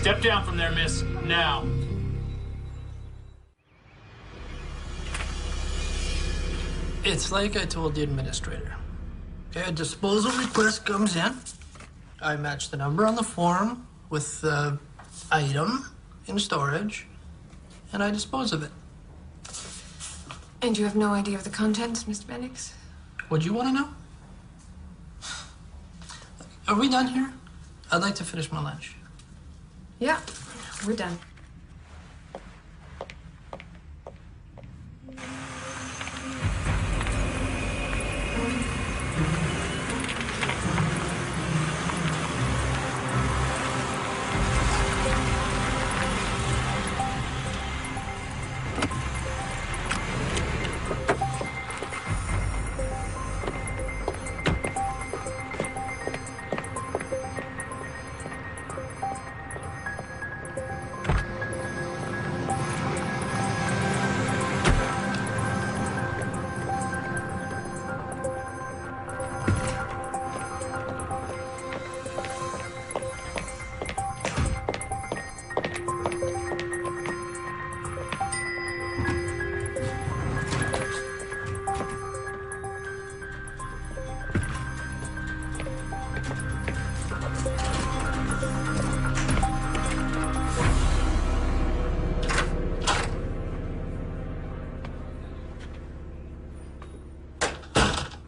Step down from there, miss. Now. It's like I told the administrator. Okay, a disposal request comes in. I match the number on the form with the item in storage, and I dispose of it. And you have no idea of the contents, Mr. Bendix? What do you want to know? Are we done here? I'd like to finish my lunch. Yeah, we're done.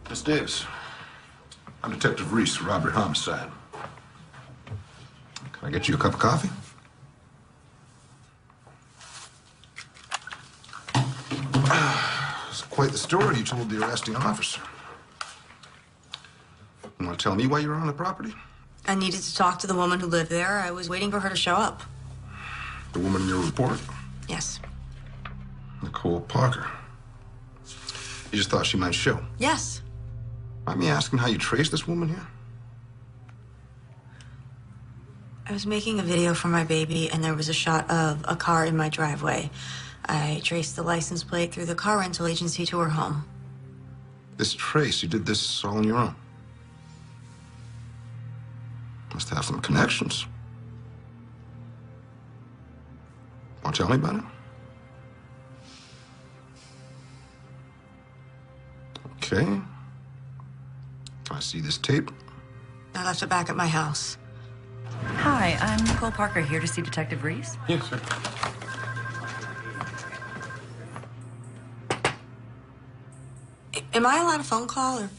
Miss Davis, I'm Detective Reese, robbery homicide. Can I get you a cup of coffee? It's quite the story you told the arresting officer. You want to tell me why you were on the property? I needed to talk to the woman who lived there. I was waiting for her to show up. The woman in your report? Yes. Nicole Parker. You just thought she might show? Yes. Mind me asking how you traced this woman here? I was making a video for my baby, and there was a shot of a car in my driveway. I traced the license plate through the car rental agency to her home. This trace, you did this all on your own? Must have some connections. Want to tell me about it? Okay. Can I see this tape? I left it back at my house. Hi, I'm Nicole Parker, here to see Detective Reese. Yes, sir. Am I allowed a phone call, or...?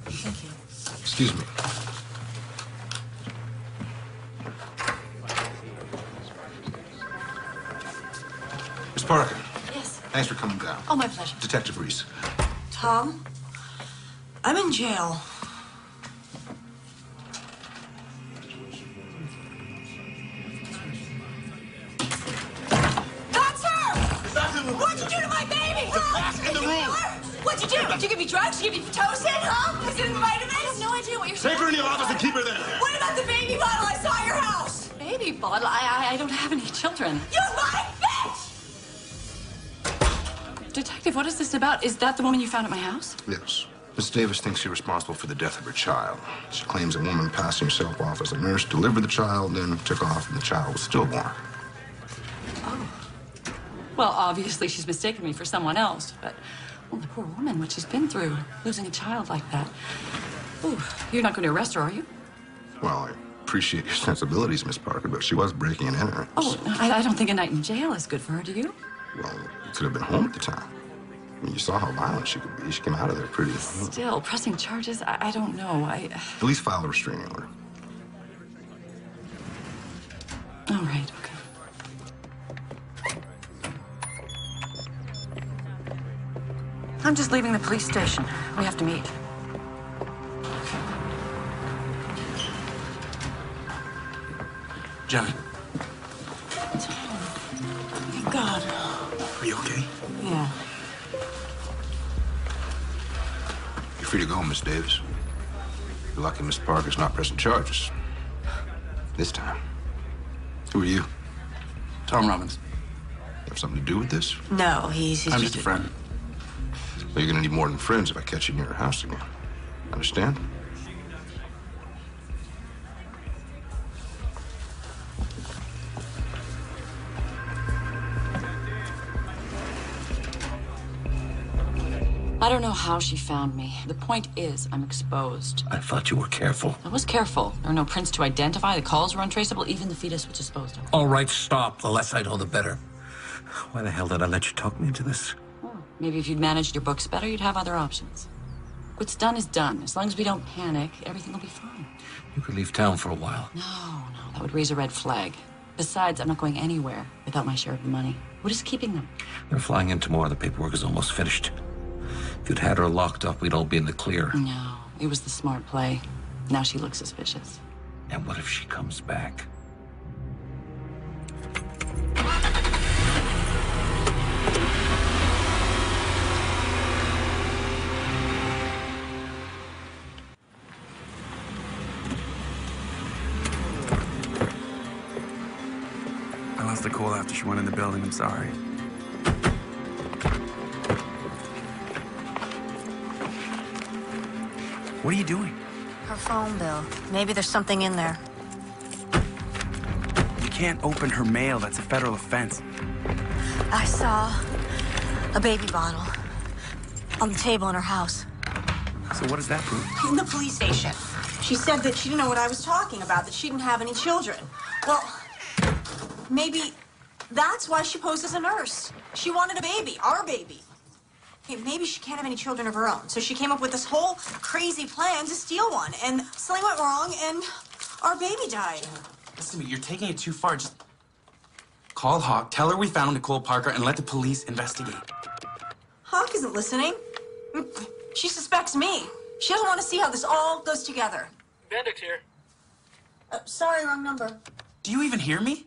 Thank you. Excuse me. Miss Parker. Yes. Thanks for coming down. Oh, my pleasure. Detective Reese. Tom, I'm in jail. That's her! What'd you do to my baby? Back in the room! What'd you do? Did you give me drugs? Did you give me Pitocin? Huh? Was it in the vitamins? I have no idea what you're saying. Take her in your office and keep her there. What about the baby bottle I saw at your house? Baby bottle? I don't have any children. You lying bitch! Detective, what is this about? Is that the woman you found at my house? Yes. Miss Davis thinks you're responsible for the death of her child. She claims a woman passing herself off as a nurse delivered the child, then took off, and the child was stillborn. Oh. Well, obviously she's mistaken me for someone else, but, well, the poor woman, what she's been through, losing a child like that. Ooh, you're not going to arrest her, are you? Well, I appreciate your sensibilities, Miss Parker, but she was breaking and entering. Oh, I don't think a night in jail is good for her, do you? Well, you could have been home at the time. I mean, you saw how violent she could be. She came out of there pretty... Still, pressing charges? I don't know. At least file a restraining order. All right, okay. I'm just leaving the police station. We have to meet. Jenny, Thank God. are you okay? Yeah. You're free to go, Miss Davis. You're lucky Miss Parker's not pressing charges. This time. Who are you? Tom Robbins. You have something to do with this? No, he's I'm just a friend. Well, you're gonna need more than friends if I catch you in your house again. Understand? I don't know how she found me. The point is, I'm exposed. I thought you were careful. I was careful. There are no prints to identify. The calls were untraceable. Even the fetus was disposed of. All right, stop. The less I know, the better. Why the hell did I let you talk me into this? Oh, maybe if you'd managed your books better, you'd have other options. What's done is done. As long as we don't panic, everything will be fine. You could leave town for a while. No, that would raise a red flag. Besides, I'm not going anywhere without my share of the money. What is keeping them? They're flying in tomorrow. The paperwork is almost finished. If you'd had her locked up, we'd all be in the clear. No, it was the smart play. Now she looks suspicious. And what if she comes back? I lost the call after she went in the building. I'm sorry. What are you doing? Her phone bill. Maybe there's something in there. You can't open her mail. That's a federal offense. I saw a baby bottle on the table in her house. So what does that prove? In the police station. She said that she didn't know what I was talking about, that she didn't have any children. Well, maybe that's why she posed as a nurse. She wanted a baby, our baby. Hey, maybe she can't have any children of her own. So she came up with this whole crazy plan to steal one. And something went wrong, and our baby died. Listen to me, you're taking it too far. Just call Hawk, tell her we found Nicole Parker, and let the police investigate. Hawk isn't listening. She suspects me. She doesn't want to see how this all goes together. Bendix here. Sorry, wrong number. Do you even hear me?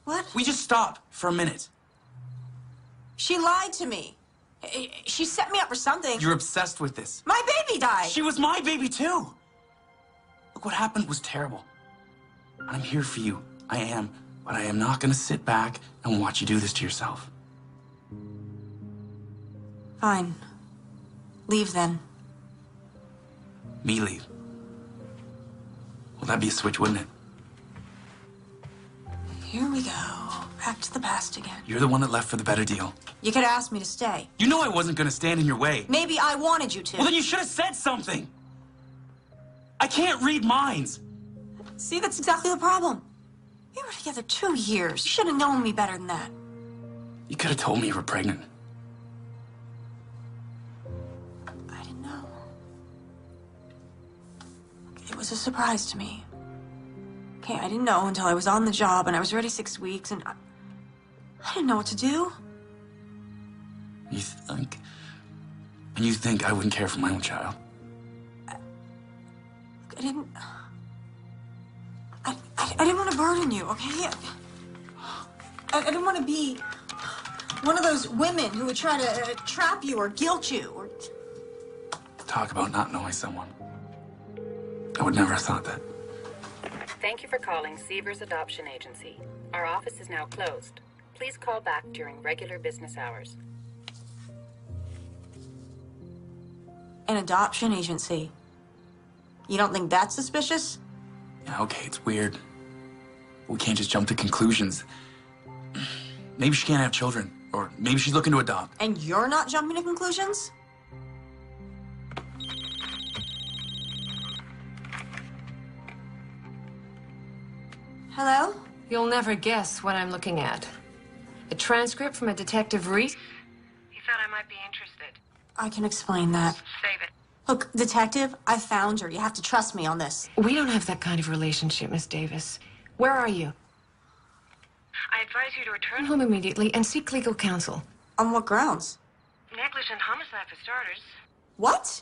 What? We just stop for a minute. She lied to me. She set me up for something. You're obsessed with this. My baby died. She was my baby, too. Look, what happened was terrible. I'm here for you. I am. But I am not going to sit back and watch you do this to yourself. Fine. Leave then. Me leave. Well, that'd be a switch, wouldn't it? Here we go. Back to the past again. You're the one that left for the better deal. You could ask me to stay. You know I wasn't going to stand in your way. Maybe I wanted you to. Well, then you should have said something. I can't read minds. See, that's exactly the problem. We were together 2 years. You should have known me better than that. You could have told me you were pregnant. I didn't know. It was a surprise to me. Okay, I didn't know until I was on the job and I was ready 6 weeks and I didn't know what to do. You think... And you think I wouldn't care for my own child? I didn't... I didn't want to burden you, okay? I didn't want to be one of those women who would try to trap you or guilt you or... Talk about not knowing someone. I would never have thought that. Thank you for calling Seavers Adoption Agency. Our office is now closed. Please call back during regular business hours. An adoption agency. You don't think that's suspicious? Yeah, okay, it's weird. We can't just jump to conclusions. Maybe she can't have children, or maybe she's looking to adopt. And you're not jumping to conclusions? Hello? You'll never guess what I'm looking at. A transcript from a Detective Reese. He said I might be interested. I can explain that. Save it. Look, Detective, I found her. You have to trust me on this. We don't have that kind of relationship, Miss Davis. Where are you? I advise you to return Home immediately and seek legal counsel. On what grounds? negligent homicide for starters. What?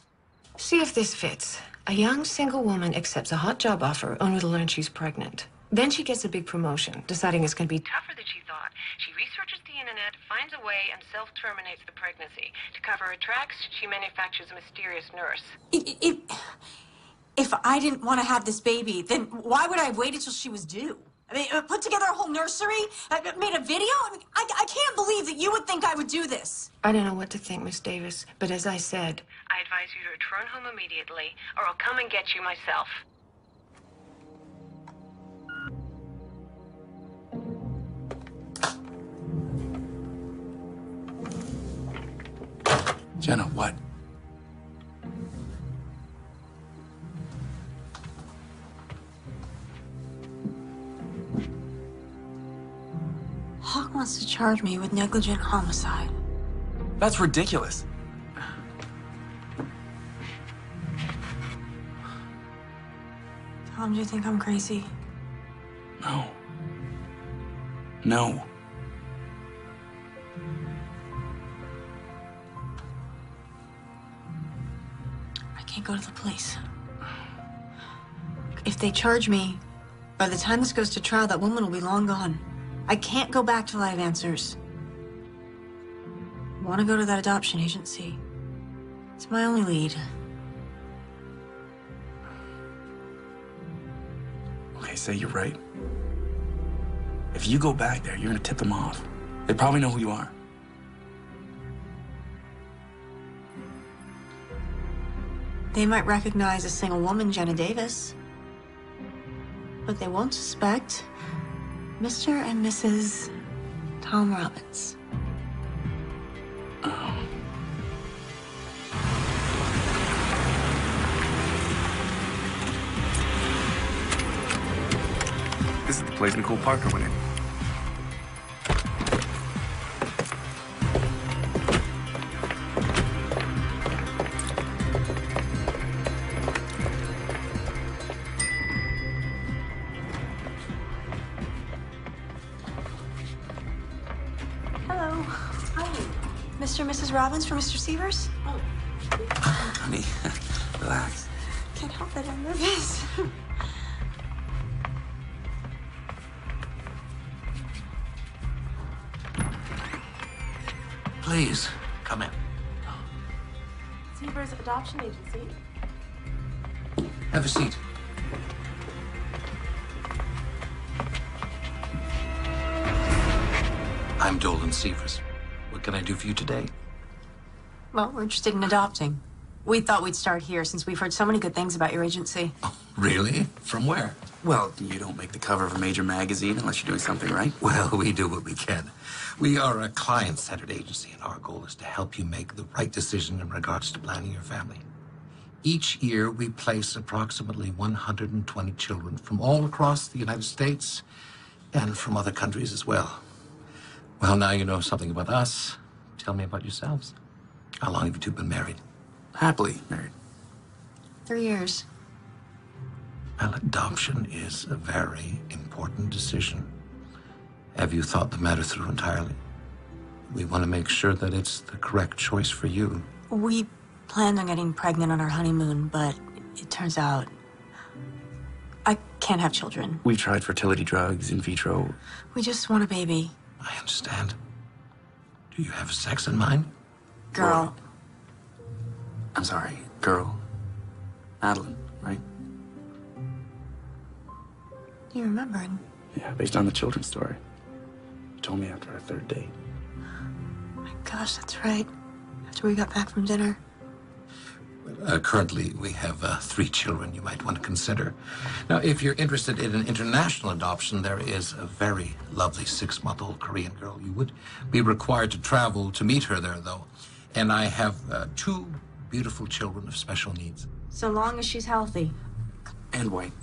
See if this fits. A young single woman accepts a hot job offer only to learn she's pregnant. Then she gets a big promotion, deciding it's going to be Tougher than she thought. She researches the internet, finds a way, and self-terminates the pregnancy. To cover her tracks, she manufactures a mysterious nurse. If I didn't want to have this baby, then why would I have waited till she was due? I mean, put together a whole nursery, made a video. I mean, I can't believe that you would think I would do this. I don't know what to think, Miss Davis, but as I said, I advise you to return home immediately, or I'll come and get you myself. Jenna, what? Hawk wants to charge me with negligent homicide. That's ridiculous. Tom, do you think I'm crazy? No. No. I can't go to the police. If they charge me, by the time this goes to trial, that woman will be long gone. I can't go back till I have answers. I want to go to that adoption agency. It's my only lead. Okay, say you're right. If you go back there, you're gonna tip them off. They probably know who you are. They might recognize a single woman, Jenna Davis. But they won't suspect Mr. and Mrs. Tom Robbins. This is the place Nicole Parker went in. Hello. Hi. Mr. and Mrs. Robbins for Mr. Severs? Honey, relax. Can't help it, I'm nervous. Please, come in. Severs Adoption Agency. Have a seat. I'm Dolan Severs. What can I do for you today? Well, we're interested in adopting. We thought we'd start here since we've heard so many good things about your agency. Oh, really? From where? Well, you don't make the cover of a major magazine unless you're doing something right. Well, we do what we can. We are a client-centered agency, and our goal is to help you make the right decision in regards to planning your family. Each year, we place approximately 120 children from all across the United States and from other countries as well. Well, now you know something about us. Tell me about yourselves. How long have you two been married? Happily married. 3 years. Well, adoption is a very important decision. Have you thought the matter through entirely? We want to make sure that it's the correct choice for you. We planned on getting pregnant on our honeymoon, but it turns out I can't have children. We've tried fertility drugs, in vitro. We just want a baby. I understand. Do you have sex in mind? Girl. I'm sorry, girl. Madeline, right? You remembered? Yeah, based on the children's story. You told me after our third date. My gosh, that's right. After we got back from dinner. Currently, we have 3 children you might want to consider. Now, if you're interested in an international adoption, there is a very lovely 6-month-old Korean girl. You would be required to travel to meet her there, though. And I have 2 beautiful children of special needs. So long as she's healthy. And white.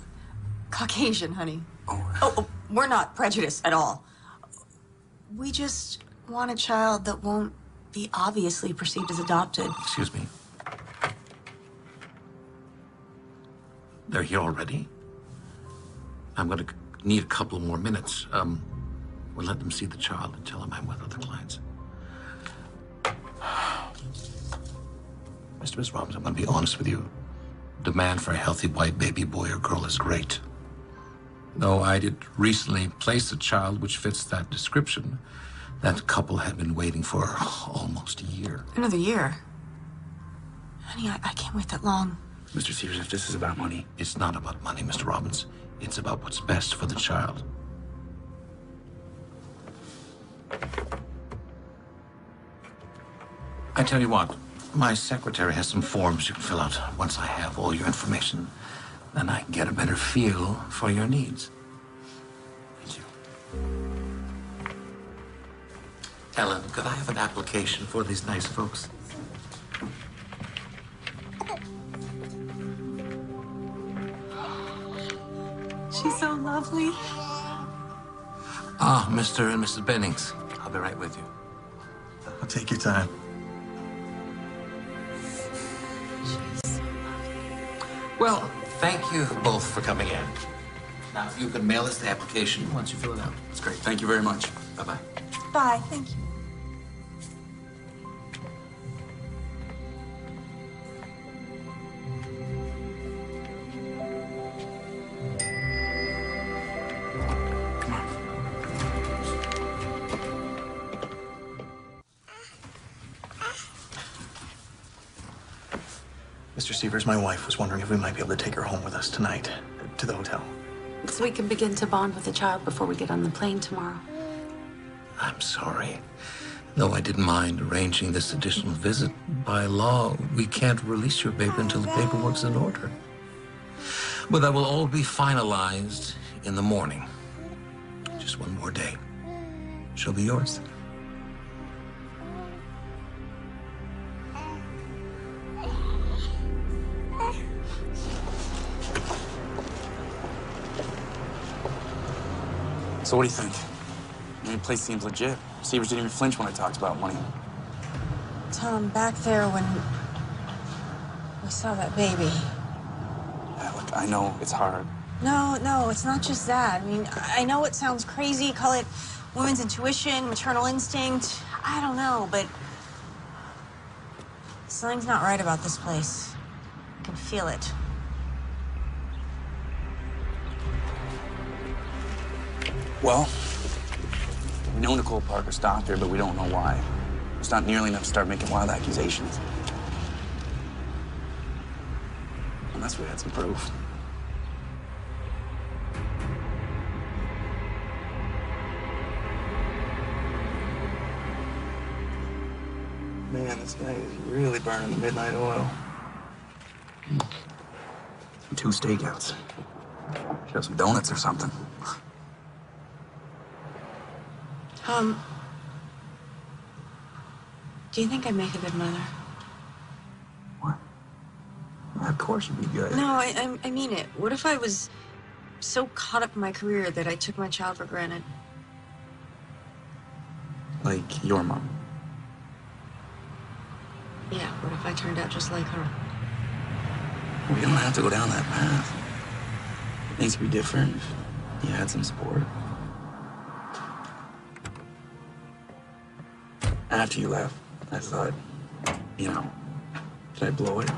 Caucasian, honey. Oh. Oh, we're not prejudiced at all. We just want a child that won't be obviously perceived as adopted. Excuse me. They're here already? I'm going to need a couple more minutes. We'll let them see the child and tell them I'm with other clients. Mr. Miss Robbins, I'm going to be honest with you. Demand for a healthy white baby boy or girl is great. Though I did recently place a child which fits that description, that couple had been waiting for almost a year. Another year? Honey, I can't wait that long. Mr. Severs, if this is about money. It's not about money, Mr. Robbins. It's about what's best for the child. I tell you what, my secretary has some forms you can fill out. Once I have all your information, then I can get a better feel for your needs. Thank you. Ellen, could I have an application for these nice folks? She's so lovely. Ah, Mr. and Mrs. Bennings. I'll be right with you. I'll take your time. Well, thank you both for coming in. Now, if you can mail us the application once you fill it out. That's great. Thank you very much. Bye-bye. Bye, thank you. Mr. Severs, my wife was wondering if we might be able to take her home with us tonight to the hotel. So we can begin to bond with the child before we get on the plane tomorrow. I'm sorry. Though I didn't mind arranging this additional visit, by law, we can't release your baby until the paperwork's in order. But that will all be finalized in the morning. Just one more day. She'll be yours. So what do you think? I mean, the place seems legit. Severs didn't even flinch when I talked about money. Tom, back there when we saw that baby. Yeah, look, I know it's hard. No, it's not just that. I mean, I know it sounds crazy, call it women's intuition, maternal instinct. I don't know, but something's not right about this place. I can feel it. Well, we know Nicole Parker stopped her, but we don't know why. It's not nearly enough to start making wild accusations. Unless we had some proof. Man, this guy is really burning the midnight oil. And 2 stakeouts. Should have some donuts or something. Do you think I'd make a good mother? What? Well, of course you'd be good. No, I mean it. What if I was so caught up in my career that I took my child for granted? Like your mom. Yeah, what if I turned out just like her? We don't have to go down that path. Things could be different if you had some support. After you left, I thought, you know, did I blow it?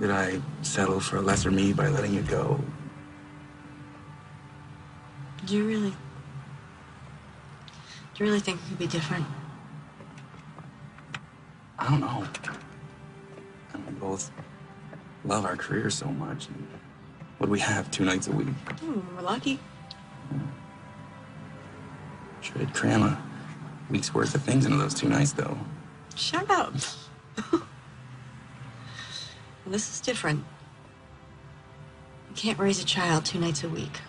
Did I settle for a lesser me by letting you go? Do you really think it could be different? I don't know. And we both love our careers so much. And what do we have 2 nights a week? We're lucky. Sure did cram a week's worth of things into those 2 nights, though. Shut up. This is different. You can't raise a child 2 nights a week.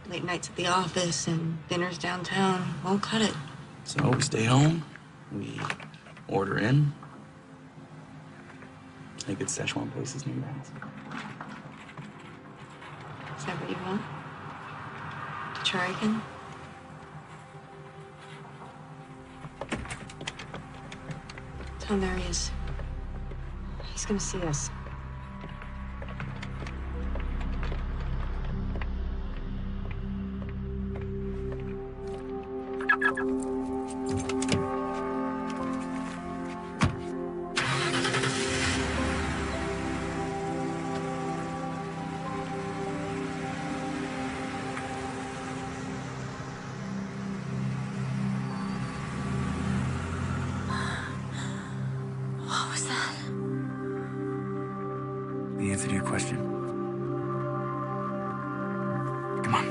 Late nights at the office and dinners downtown won't cut it. So we stay home, we order in. A good Szechuan places near your house. Is that what you want? To try again? Tom, there he is. He's gonna see us. What was that? The answer to your question. Come on.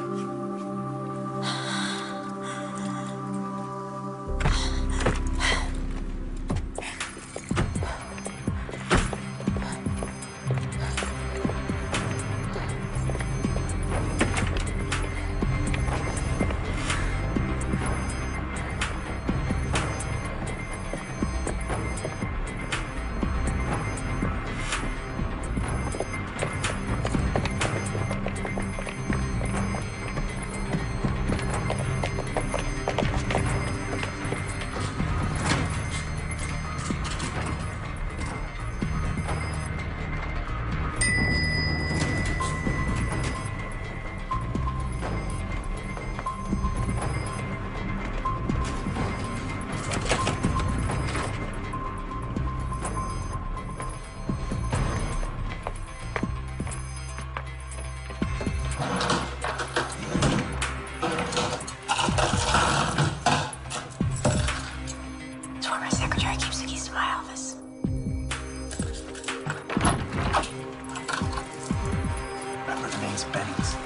Miss Bennings.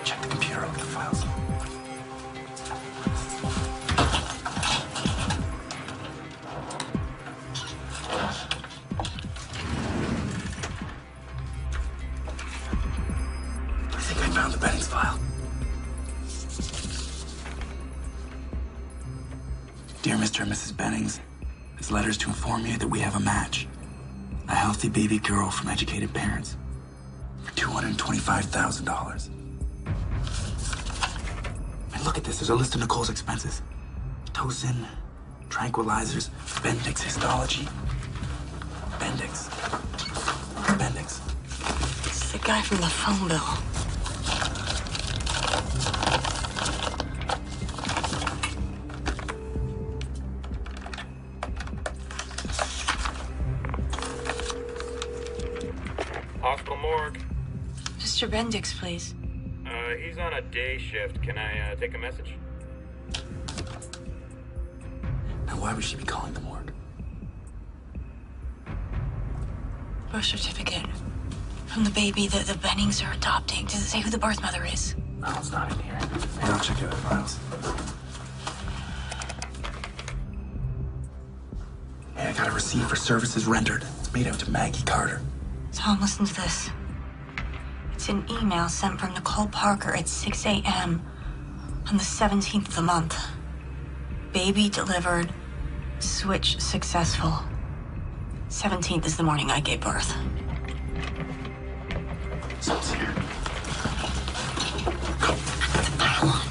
Check the computer, look at the files. I think I found the Bennings file. Dear Mr. and Mrs. Bennings, this letter is to inform you that we have a match. A healthy baby girl from educated parents for $225,000. And look at this. There's a list of Nicole's expenses. Tocin, tranquilizers, Bendix histology. Bendix. Bendix. It's the guy from the phone bill. Hospital morgue. Mr. Bendix, please. He's on a day shift. Can I take a message? Now, why would she be calling the morgue? Birth certificate from the baby that the Bennings are adopting. Does it say who the birth mother is? No, it's not in here. Hey, I'll check the other files. Hey, I got a receipt for services rendered. It's made out to Maggie Carter. Tom, listen to this. It's an email sent from Nicole Parker at 6 a.m. on the 17th of the month. Baby delivered. Switch successful. 17th is the morning I gave birth. Someone's here. Put the file on.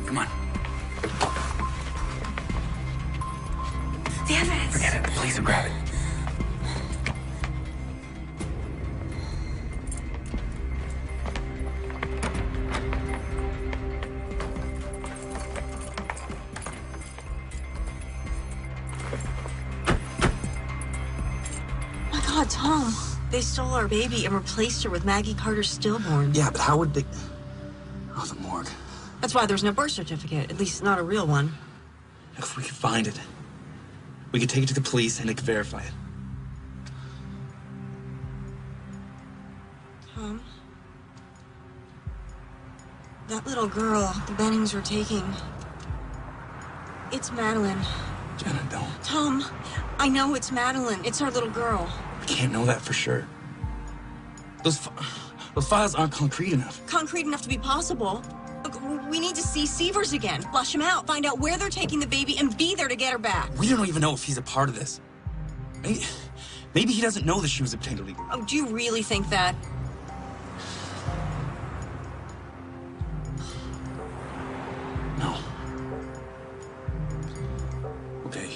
Come on. The evidence. Forget it. The police will grab it. My God, Tom. They stole our baby and replaced her with Maggie Carter's stillborn. Yeah, but how would they... Oh, the morgue. That's why there's no birth certificate, at least not a real one. If we could find it, we could take it to the police and they could verify it. Tom? That little girl the Bennings were taking... It's Madeline. Jenna, don't. Tom, I know it's Madeline. It's our little girl. We can't know that for sure. Those files aren't concrete enough. Concrete enough to be possible. Look, we need to see Severs again. Flush him out. Find out where they're taking the baby and be there to get her back. We don't even know if he's a part of this. Maybe he doesn't know that she was obtained illegally. Oh, do you really think that? No. Okay.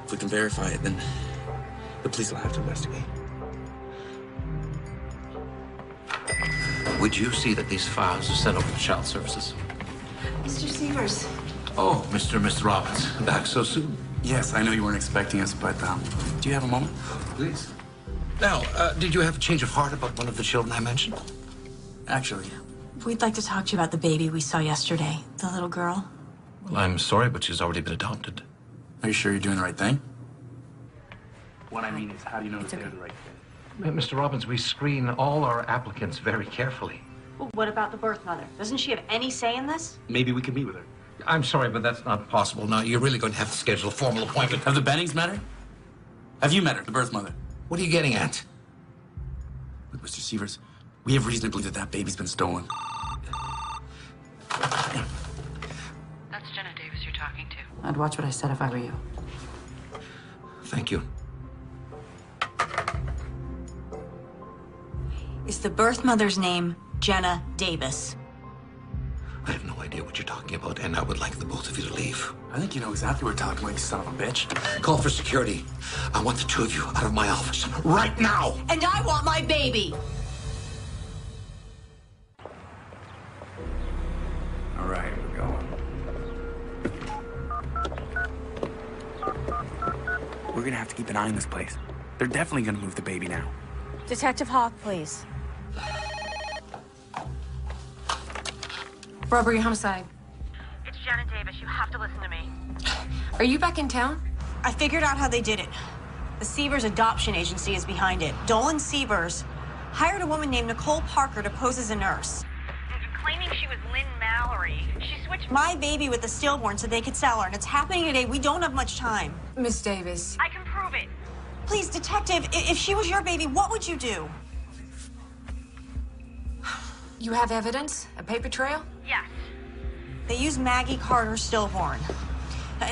If we can verify it, then the police will have to investigate. Would you see that these files are sent over to Child Services? Mr. Severs. Oh, Mr. and Mrs. Robbins, back so soon. Yes, I know you weren't expecting us, but do you have a moment? Please. Now, did you have a change of heart about one of the children I mentioned? Actually, We'd like to talk to you about the baby we saw yesterday, the little girl. Well, I'm sorry, but she's already been adopted. are you sure you're doing the right thing? What I mean is, how do you know that they're the right thing? Mr. Robbins, we screen all our applicants very carefully. Well, what about the birth mother? Doesn't she have any say in this? Maybe we can meet with her. I'm sorry, but that's not possible. Now, you're really going to have to schedule a formal appointment. Have the Bennings met her? Have you met her, the birth mother? What are you getting at? Look, Mr. Severs, we have reason to believe that that baby's been stolen. That's Jenna Davis you're talking to. I'd watch what I said if I were you. Thank you. Is the birth mother's name Jenna Davis? I have no idea. idea what you're talking about, and I would like the both of you to leave. I think you know exactly what we're talking about, you son of a bitch. Call for security. I want the two of you out of my office right now. And I want my baby. All right, we're going. We're gonna have to keep an eye on this place. They're definitely gonna move the baby now. Detective Hawk, please. Robbery, homicide. It's Janet Davis. You have to listen to me. Are you back in town? I figured out how they did it. The Sievers Adoption Agency is behind it. Dolan Sievers hired a woman named Nicole Parker to pose as a nurse. Claiming she was Lynn Mallory. She switched My baby with the stillborn so they could sell her, and it's happening today. We don't have much time. Miss Davis. I can prove it. Please, detective, if she was your baby, what would you do? You have evidence? A paper trail? Yes. They used Maggie Carter's stillborn.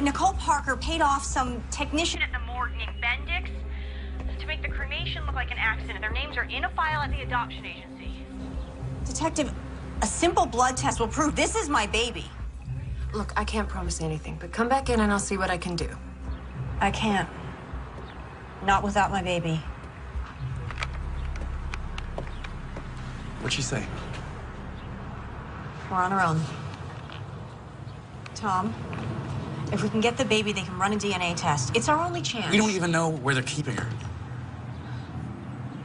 Nicole Parker paid off some technician At the morgue named Bendix to make the cremation look like an accident. Their names are in a file at the adoption agency. Detective, a simple blood test will prove this is my baby. Look, I can't promise anything, but come back in and I'll see what I can do. I can't. Not without my baby. What'd she say? We're on our own. Tom, if we can get the baby, they can run a DNA test. It's our only chance. We don't even know where they're keeping her.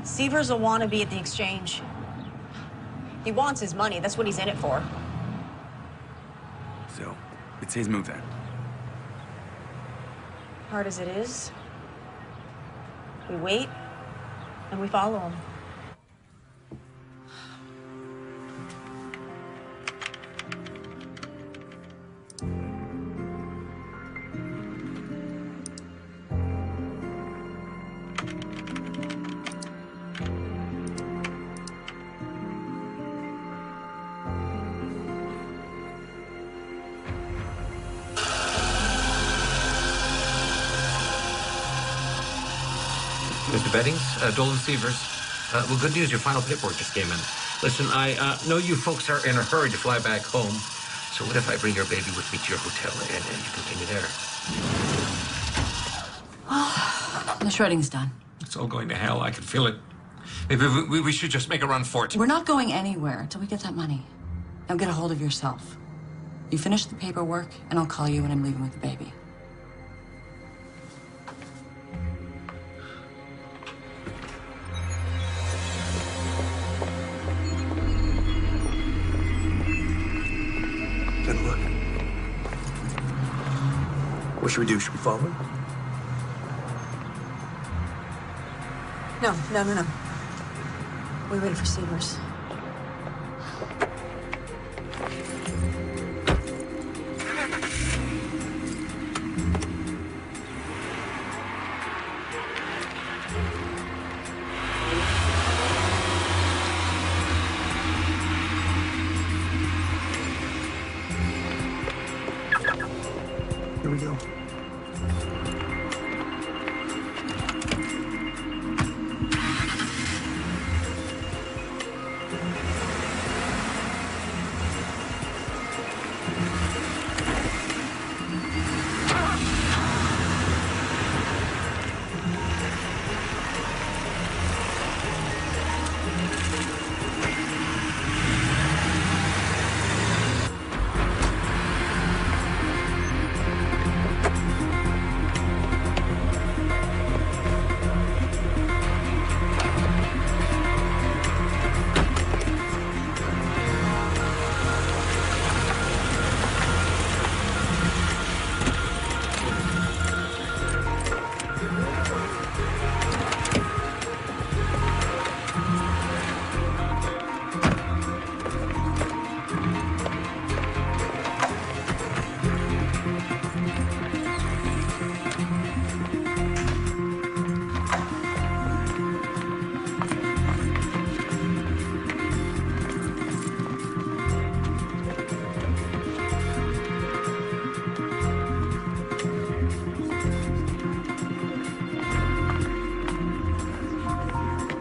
Sievers will want to be at the exchange. He wants his money. That's what he's in it for. So, it's his move then. Hard as it is, we wait and we follow him. Mr. Beddings, Dolan Sievers. Well, good news, your final paperwork just came in. Listen, I know you folks are in a hurry to fly back home, so what if I bring your baby with me to your hotel and you continue there? Well, the shredding's done. It's all going to hell. I can feel it. Maybe we should just make a run for it. We're not going anywhere until we get that money. Now get a hold of yourself. You finish the paperwork, and I'll call you when I'm leaving with the baby. Good look. What should we do? Should we follow him? No. We wait for Sievers. Here we go.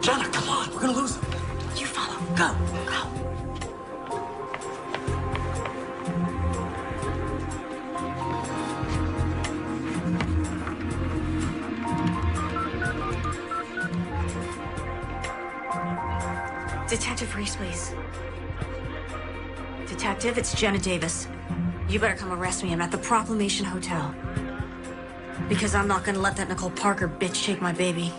Jenna, come on, we're gonna lose him. You follow. Go. Go. Detective Reese, please. Detective, it's Jenna Davis. You better come arrest me. I'm at the Proclamation Hotel. Because I'm not gonna let that Nicole Parker bitch take my baby.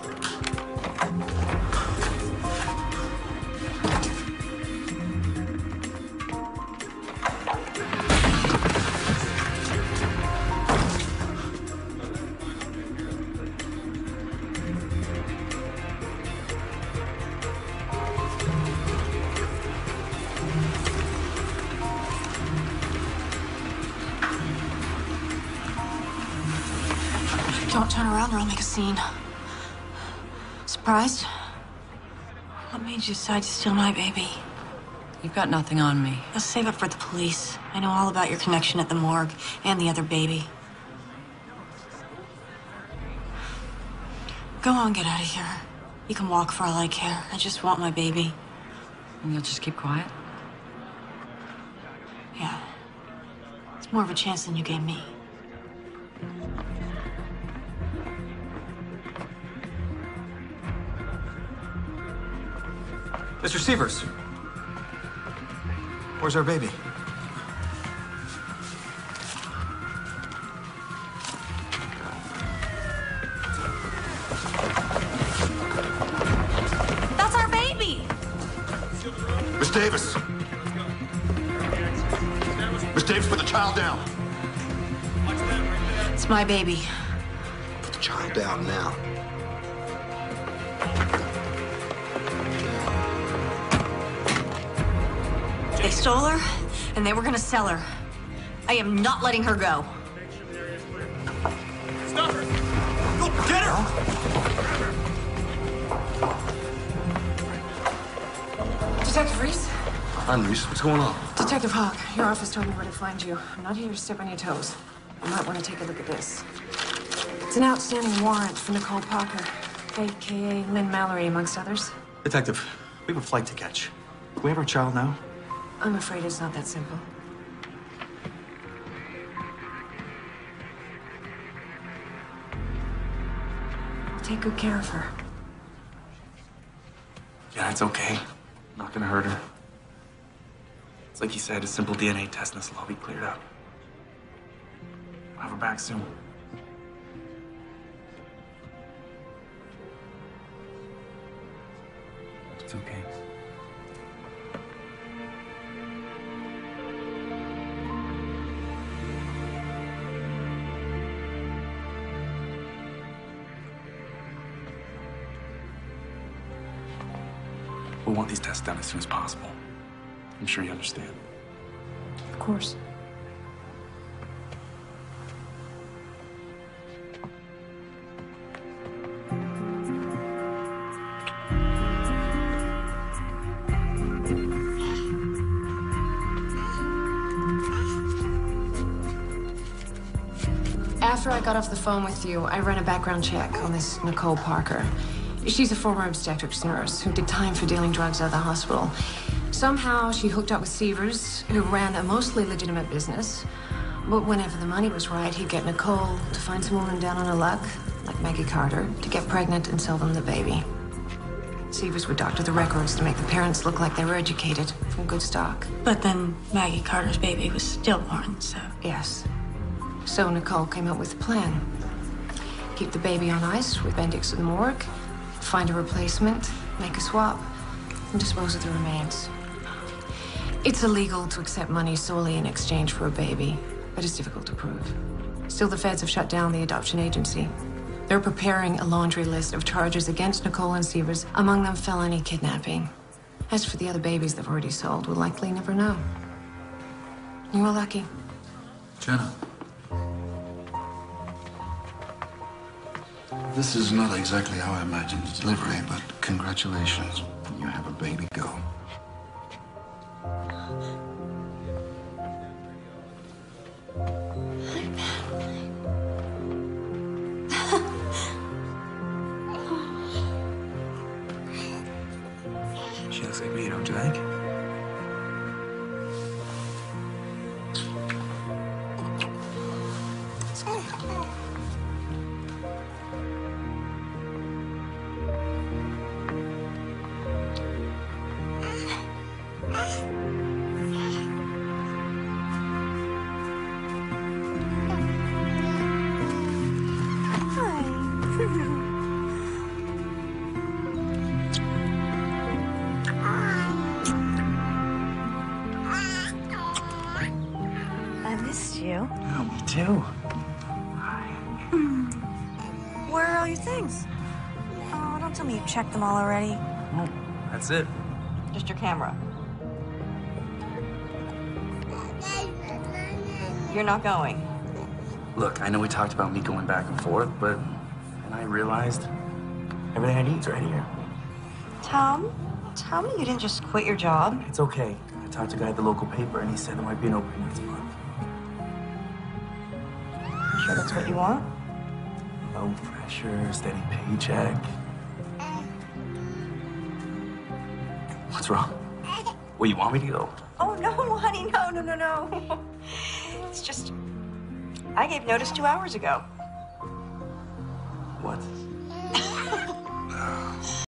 Don't turn around or I'll make a scene. Surprised? What made you decide to steal my baby? You've got nothing on me. I'll save it for the police. I know all about your connection at the morgue and the other baby. Go on, get out of here. You can walk for all I care. I just want my baby. And you'll just keep quiet? Yeah. It's more of a chance than you gave me. Mr. Severs. Where's our baby? That's our baby! Miss Davis! Miss Davis, put the child down. It's my baby. Put the child down now. They stole her, and they were gonna sell her. I am not letting her go. Stop her! Go get her! Detective Reese? Hi, Reese. What's going on? Detective Hawk, your office told me where to find you. I'm not here to step on your toes. You might want to take a look at this. It's an outstanding warrant for Nicole Parker, a.k.a. Lynn Mallory, amongst others. Detective, we have a flight to catch. Do we have our child now? I'm afraid it's not that simple. I'll take good care of her. Yeah, it's okay. Not gonna hurt her. It's like you said, a simple DNA test and this will all be cleared up. We'll have her back soon. It's okay. We'll want these tests done as soon as possible. I'm sure you understand. Of course. After I got off the phone with you, I ran a background check on this Nicole Parker. She's a former obstetrics nurse who did time for dealing drugs out of the hospital. Somehow she hooked up with Severs, who ran a mostly legitimate business. But whenever the money was right, he'd get Nicole to find some woman down on her luck, like Maggie Carter, to get pregnant and sell them the baby. Severs would doctor the records to make the parents look like they were educated, from good stock. But then Maggie Carter's baby was stillborn, so... Yes. So Nicole came up with a plan. Keep the baby on ice with Bendix in the morgue, find a replacement, make a swap, and dispose of the remains. It's illegal to accept money solely in exchange for a baby, but it's difficult to prove. Still, the feds have shut down the adoption agency. They're preparing a laundry list of charges against Nicole and Severs, among them felony kidnapping. As for the other babies they've already sold, we'll likely never know. You were lucky. Jenna. This is not exactly how I imagined the delivery, but congratulations. You have a baby girl. She looks like me, don't you think? I missed you. Oh, me too. Where are all your things? Oh, don't tell me you checked them all already. Oh, that's it. Just your camera. You're not going. Look, I know we talked about me going back and forth, but then I realized everything I need is right here. Tom, tell me you didn't just quit your job. It's okay. I talked to a guy at the local paper, and he said there might be an opening next month. Sure that's what you want? No pressure, steady paycheck. What's wrong? Well, you want me to go? Oh, no, honey, no. It's just, I gave notice 2 hours ago. What?